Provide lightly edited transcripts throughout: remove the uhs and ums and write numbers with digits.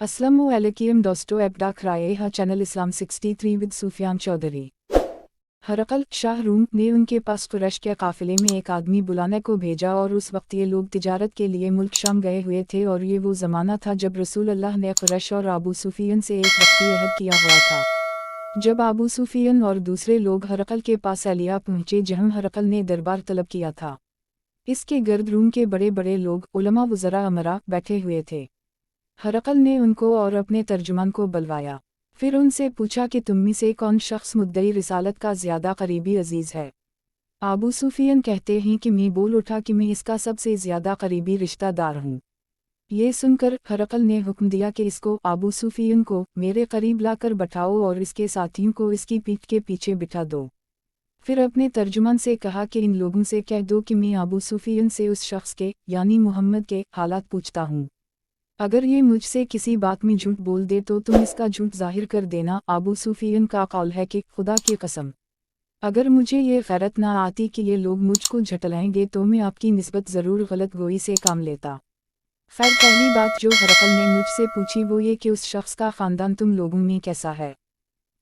अस्सलामुअलैकुम दोस्तों, एबडा खराए हा चैनल इस्लाम 63 विद सुफियान चौधरी। हरकल शाह रूम ने उनके पास कुरैश के काफिले में एक आदमी बुलाने को भेजा और उस वक्त ये लोग तिजारत के लिए मुल्क शाम गए हुए थे और ये वो ज़माना था जब रसूल अल्लाह ने कुरैश और अबू सुफियन से एक वक्ती अहद किया हुआ था। जब अबू सुफियन और दूसरे लोग हरकल के पास एलिया पहुंचे जहां हरकल ने दरबार तलब किया था। इसके गर्द रूम के बड़े बड़े लोग उलमा वज़रा अमरा बैठे हुए थे। हरकल ने उनको और अपने तर्जुमान को बुलवाया, फिर उनसे पूछा कि तुम में से कौन शख्स मुद्दई रिसालत का ज़्यादा करीबी अजीज़ है। अबू सुफियन कहते हैं कि मैं बोल उठा कि मैं इसका सबसे ज़्यादा करीबी रिश्तेदार हूँ। ये सुनकर हरकल ने हुक्म दिया कि इसको अबू सुफियन को मेरे करीब लाकर बैठाओ और इसके साथियों को इसकी पीठ के पीछे बिठा दो। फिर अपने तर्जुमान से कहा कि इन लोगों से कह दो कि मैं अबू सुफियन से उस शख्स के यानी मोहम्मद के हालात पूछता हूँ। अगर ये मुझसे किसी बात में झूठ बोल दे तो तुम इसका झूठ जाहिर कर देना। अबू सुफियन का कौल है कि खुदा की कसम, अगर मुझे ये गैरत ना आती कि ये लोग मुझको झटलाएंगे तो मैं आपकी निस्बत ज़रूर गलत गोई से काम लेता। खैर, पहली बात जो हरकल ने मुझसे पूछी वो ये कि उस शख्स का ख़ानदान तुम लोगों में कैसा है।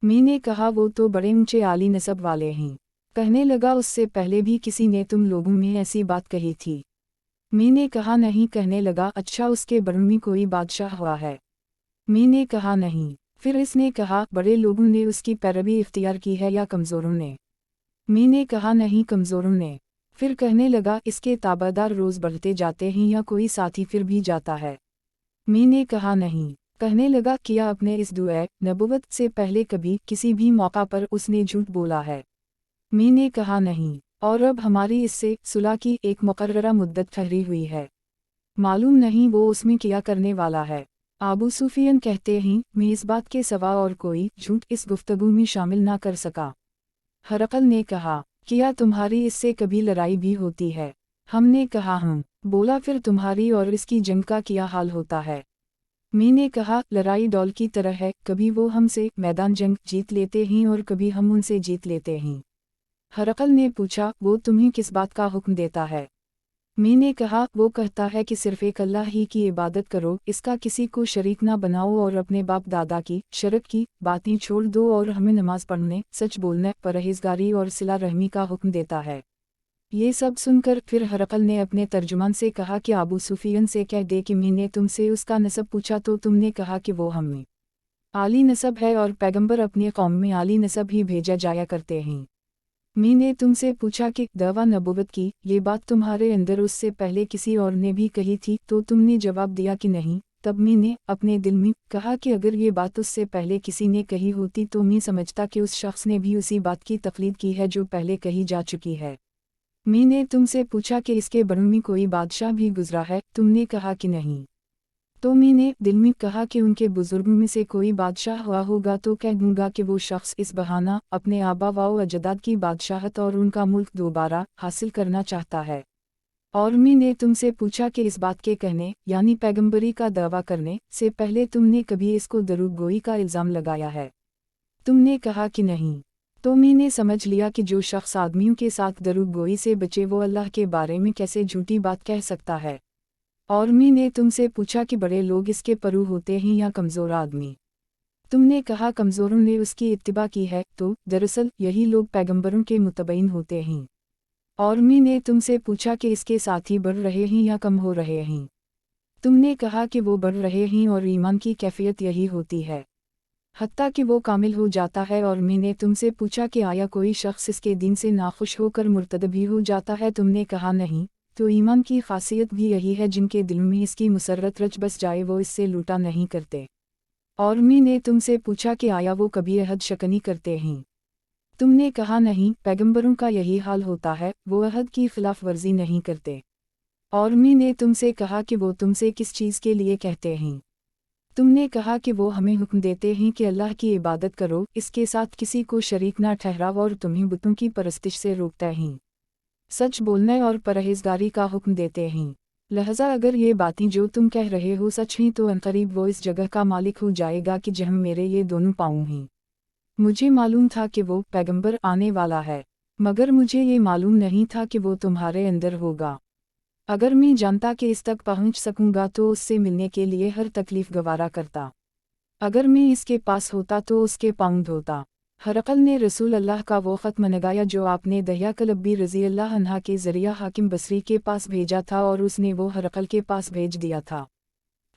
मैंने कहा वो तो बड़े ऊंचे आली नसब वाले हैं। कहने लगा उससे पहले भी किसी ने तुम लोगों में ऐसी बात कही थी। मैंने कहा नहीं। कहने लगा अच्छा, उसके बरन में कोई बादशाह हुआ है। मैंने कहा नहीं। फिर इसने कहा बड़े लोगों ने उसकी पैरवी इख्तियार की है या कमज़ोरों ने। मैंने कहा नहीं, कमज़ोरों ने। फिर कहने लगा इसके ताबादार रोज़ बढ़ते जाते हैं या कोई साथी फिर भी जाता है। मैंने कहा नहीं। कहने लगा किया अपने इस दुआ नबुवत से पहले कभी किसी भी मौका पर उसने झूठ बोला है। मैंने कहा नहीं। और अब हमारी इससे सुलह की एक मुकर्ररा मुद्दत ठहरी हुई है, मालूम नहीं वो उसमें क्या करने वाला है। अबू सुफियन कहते हैं मैं इस बात के सिवा और कोई झूठ इस गुफ्तगू में शामिल ना कर सका। हरकल ने कहा क्या तुम्हारी इससे कभी लड़ाई भी होती है। हमने कहा हम। बोला फिर तुम्हारी और इसकी जंग का क्या हाल होता है। मैंने कहा लड़ाई डॉल की तरह है, कभी वो हमसे मैदान जंग जीत लेते हैं और कभी हम उनसे जीत लेते हैं। हरकल ने पूछा वो तुम्हें किस बात का हुक्म देता है। मैंने कहा वो कहता है कि सिर्फ एक अल्लाह ही की इबादत करो, इसका किसी को शरीक ना बनाओ और अपने बाप दादा की शरक की बातें छोड़ दो और हमें नमाज पढ़ने, सच बोलने, परहेजगारी और सिला रहमी का हुक्म देता है। ये सब सुनकर फिर हरकल ने अपने तर्जुमान से कहा कि अबू सुफियन से कह दे कि मैंने तुमसे उसका नसब पूछा तो तुमने कहा कि वो हमें आली नसब है और पैगंबर अपनी कौम में आली नसब ही भेजा जाया करते हैं। मैंने तुमसे पूछा कि दवा नबुवत की ये बात तुम्हारे अंदर उससे पहले किसी और ने भी कही थी तो तुमने जवाब दिया कि नहीं। तब मैंने अपने दिल में कहा कि अगर ये बात उससे पहले किसी ने कही होती तो मैं समझता कि उस शख्स ने भी उसी बात की तकलीद की है जो पहले कही जा चुकी है। मैंने तुमसे पूछा कि इसके बरन में कोई बादशाह भी गुजरा है, तुमने कहा कि नहीं। तो मैंने दिल में कहा कि उनके बुजुर्गों में से कोई बादशाह हुआ होगा तो कह दूंगा कि वो शख्स इस बहाना अपने आबा व अजदाद की बादशाहत और उनका मुल्क दोबारा हासिल करना चाहता है। और मैंने तुमसे पूछा कि इस बात के कहने यानी पैगंबरी का दावा करने से पहले तुमने कभी इसको दरूग गोई का इल्ज़ाम लगाया है। तुमने कहा कि नहीं। तो मैंने समझ लिया कि जो शख्स आदमियों के साथ दरूग गोई से बचे वो अल्लाह के बारे में कैसे झूठी बात कह सकता है। और मैंने तुमसे पूछा कि बड़े लोग इसके परू होते हैं या कमज़ोर आदमी। तुमने कहा कमज़ोरों ने उसकी इत्तिबा की है, तो दरअसल यही लोग पैगंबरों के मुतबईन होते हैं। और मैंने तुमसे पूछा कि इसके साथी बढ़ रहे हैं या कम हो रहे हैं। तुमने कहा कि वो बढ़ रहे हैं और ईमान की कैफियत यही होती है हत्ता कि वो कामिल हो जाता है। और मैंने तुमसे पूछा कि आया कोई शख्स इसके दीन से नाखुश होकर मुर्तद भी हो जाता है। तुमने कहा नहीं। तो ईमान की खासियत भी यही है जिनके दिल में इसकी मुसर्रत रच बस जाए वो इससे लूटा नहीं करते। और मैंने तुमसे पूछा कि आया वो कभी अहद शकनी करते हैं। तुमने कहा नहीं। पैगंबरों का यही हाल होता है, वो अहद की खिलाफ वर्जी नहीं करते। और मैंने तुमसे कहा कि वो तुमसे किस चीज़ के लिए कहते हैं। तुमने कहा कि वो हमें हुक्म देते हैं कि अल्लाह की इबादत करो, इसके साथ किसी को शरीक ना ठहराओ और तुम्हें बुतों की परस्तिश से रोकते हैं। सच बोलने और परहेजगारी का हुक्म देते हैं। लिहाजा अगर ये बातें जो तुम कह रहे हो सच हैं तो अनकरीब वो इस जगह का मालिक हो जाएगा कि जहाँ मेरे ये दोनों पाँव हैं। मुझे मालूम था कि वो पैगंबर आने वाला है, मगर मुझे ये मालूम नहीं था कि वो तुम्हारे अंदर होगा। अगर मैं जानता कि इस तक पहुंच सकूंगा तो उससे मिलने के लिए हर तकलीफ गवारा करता। अगर मैं इसके पास होता तो उसके पाँव धोता। हरकल ने रसूल अल्लाह का वो ख़त मंगाया जो आपने दहिया कलब्बी रज़ी अल्लाह अन्हा के ज़रिया हाकिम बसरी के पास भेजा था और उसने वो हरकल के पास भेज दिया था।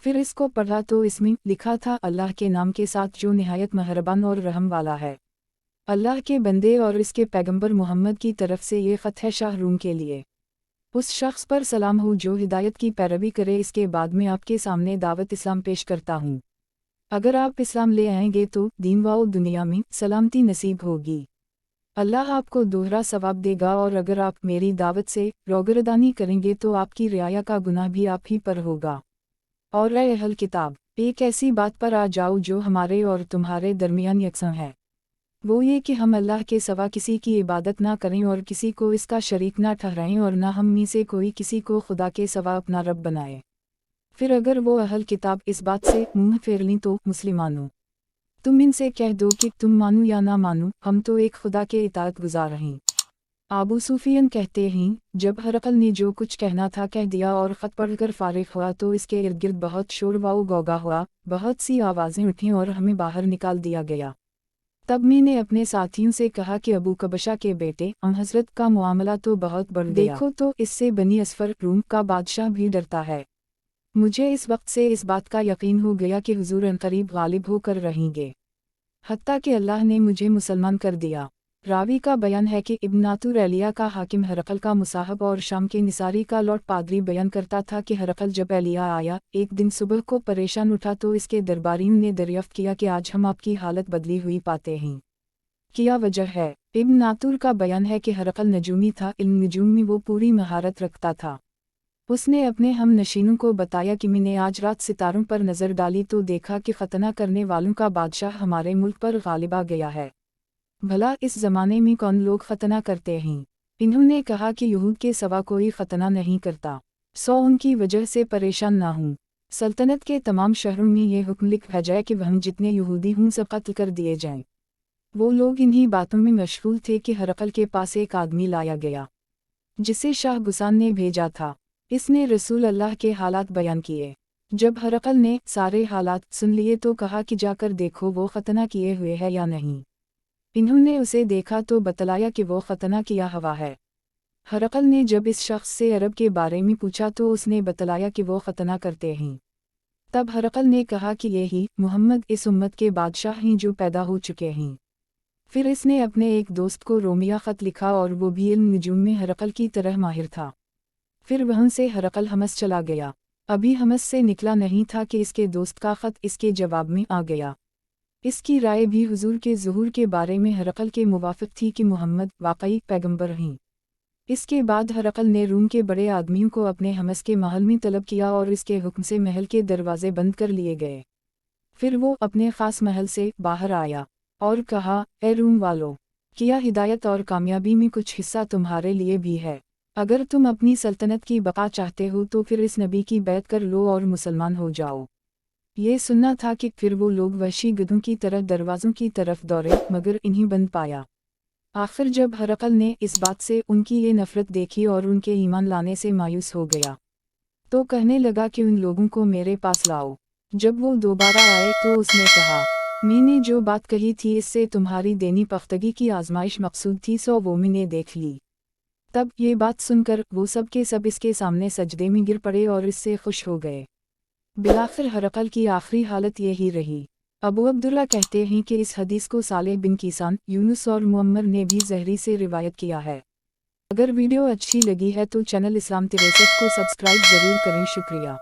फिर इसको पढ़ा तो इसमें लिखा था, अल्लाह के नाम के साथ जो निहायत मेहरबान और रहम वाला है। अल्लाह के बंदे और इसके पैगंबर मोहम्मद की तरफ से ये ख़त है शाहरूम के लिए। उस शख्स पर सलाम हो जो हिदायत की पैरवी करे। इसके बाद में आपके सामने दावत इस्लाम पेश करता हूँ। अगर आप इस्लाम ले आएंगे तो दीन व दुनिया में सलामती नसीब होगी। अल्लाह आपको दोहरा सवाब देगा और अगर आप मेरी दावत से रोगरदानी करेंगे तो आपकी रियाया का गुनाह भी आप ही पर होगा। और ऐ अहल किताब, एक ऐसी बात पर आ जाओ जो हमारे और तुम्हारे दरमियान यकसा है। वो ये कि हम अल्लाह के सिवा किसी की इबादत ना करें और किसी को इसका शरीक ना ठहराएं और ना हम में से कोई किसी को खुदा के सिवा अपना रब बनाए। फिर अगर वो अहल किताब इस बात से मुंह फेर लें तो मुसलमानों, तुम इनसे कह दो कि तुम मानो या ना मानो, हम तो एक खुदा के इताअत गुजार हैं। आबू सुफियन कहते हैं, जब हरकल ने जो कुछ कहना था कह दिया और ख़त पढ़कर फारिग हुआ तो इसके इर्द गिर्द बहुत शोर व गौगा हुआ, बहुत सी आवाज़ें उठीं और हमें बाहर निकाल दिया गया। तब मैंने अपने साथियों से कहा कि अबू कबशा के बेटे हज़रत का मामला तो बहुत बढ़ गया। देखो तो इससे बनी असफर रूम का बादशाह भी डरता है। मुझे इस वक्त से इस बात का यकीन हो गया कि हुजूर अनकरीब गालिब होकर रहेंगे। हत्ता कि अल्लाह ने मुझे मुसलमान कर दिया। रावी का बयान है कि इब्न नातुर एलिया का हाकिम हरकल का मुसाहब और शाम के निसारी का लॉर्ड पादरी बयान करता था कि हरकल जब एलिया आया एक दिन सुबह को परेशान उठा तो इसके दरबारियों ने दरियाफ्त किया कि आज हम आपकी हालत बदली हुई पाते हैं। क्या वजह है? इब्न नातुर का बयान है कि हरकल नजूमी था, इल्म नजूम में वो पूरी महारत रखता था। उसने अपने हम नशीनों को बताया कि मैंने आज रात सितारों पर नज़र डाली तो देखा कि खतना करने वालों का बादशाह हमारे मुल्क पर गालिब आ गया है। भला इस ज़माने में कौन लोग खतना करते हैं? इन्होंने कहा कि यहूद के सिवा कोई खतना नहीं करता, सो उनकी वजह से परेशान ना हूँ। सल्तनत के तमाम शहरों में ये हुक्म लिख भेजा कि वह जितने यहूदी हों सब कत्ल कर दिए जाएं। वो लोग इन्हीं बातों में मशगूल थे कि हरकल के पास एक आदमी लाया गया जिसे शाह गुसान ने भेजा था। इसने रसूल अल्लाह के हालात बयान किए। जब हरकल ने सारे हालात सुन लिए तो कहा कि जाकर देखो वो खतना किए हुए है या नहीं। इन्होंने उसे देखा तो बतलाया कि वो खतना किया हुआ है। हरकल ने जब इस शख्स से अरब के बारे में पूछा तो उसने बतलाया कि वो खतना करते हैं। तब हरकल ने कहा कि यही मुहम्मद इस उम्मत के बादशाह हैं जो पैदा हो चुके हैं। फिर इसने अपने एक दोस्त को रोमिया ख़त लिखा और वो भी इल्म नजूम में हरकल की तरह माहिर था। फिर वहाँ से हरकल हमस चला गया। अभी हमस से निकला नहीं था कि इसके दोस्त का ख़त इसके जवाब में आ गया। इसकी राय भी हुजूर के ज़ुहूर के बारे में हरकल के मुवाफ़िक़ थी कि मुहम्मद वाकई पैगंबर हैं। इसके बाद हरकल ने रूम के बड़े आदमियों को अपने हमस के महल में तलब किया और इसके हुक्म से महल के दरवाजे बंद कर लिए गए। फिर वो अपने ख़ास महल से बाहर आया और कहा, ए रूम वालों, क्या हिदायत और कामयाबी में कुछ हिस्सा तुम्हारे लिए भी है? अगर तुम अपनी सल्तनत की बका चाहते हो तो फिर इस नबी की बैत कर लो और मुसलमान हो जाओ। ये सुनना था कि फिर वो लोग वहशी गधों की तरह दरवाज़ों की तरफ दौड़े मगर इन्हीं बंद पाया। आखिर जब हरकल ने इस बात से उनकी ये नफ़रत देखी और उनके ईमान लाने से मायूस हो गया तो कहने लगा कि उन लोगों को मेरे पास लाओ। जब वो दोबारा आए तो उसने कहा, मैंने जो बात कही थी इससे तुम्हारी देनी पख्तगी की आजमाइश मकसूद थी, सो वो मैंने देख ली। तब ये बात सुनकर वो सब के सब इसके सामने सजदे में गिर पड़े और इससे खुश हो गए। बिलाखिर हरकल की आखिरी हालत यही रही। अबू अब्दुल्ला कहते हैं कि इस हदीस को सालेह बिन कीसान, यूनुस और मुअम्मर ने भी ज़हरी से रिवायत किया है। अगर वीडियो अच्छी लगी है तो चैनल इस्लाम 63 को सब्सक्राइब ज़रूर करें। शुक्रिया।